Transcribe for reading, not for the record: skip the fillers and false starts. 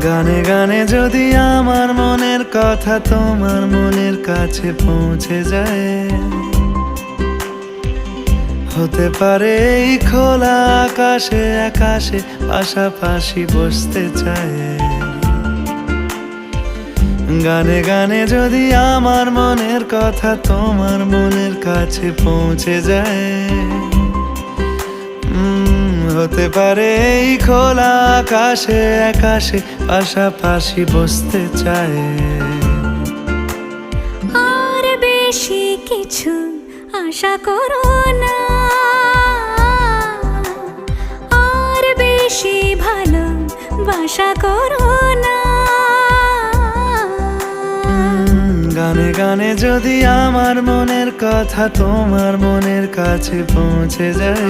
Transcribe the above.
গানে গানে যদি আমার মনের কথা তোমার মনের কাছে পৌঁছে যায়, হতে পারে এই খোলা আকাশে আকাশে পাশাপাশি বসতে চায়। গানে গানে যদি আমার মনের কথা তোমার মনের কাছে পৌঁছে যায়, হতে পারে এই খোলা আকাশে আকাশে পাশাপাশি বসতে চায়। আর বেশি কিছু আশা করো না, আর বেশি ভালোবাসা করো না। গানে গানে যদি আমার মনের কথা তোমার মনের কাছে পৌঁছে যায়,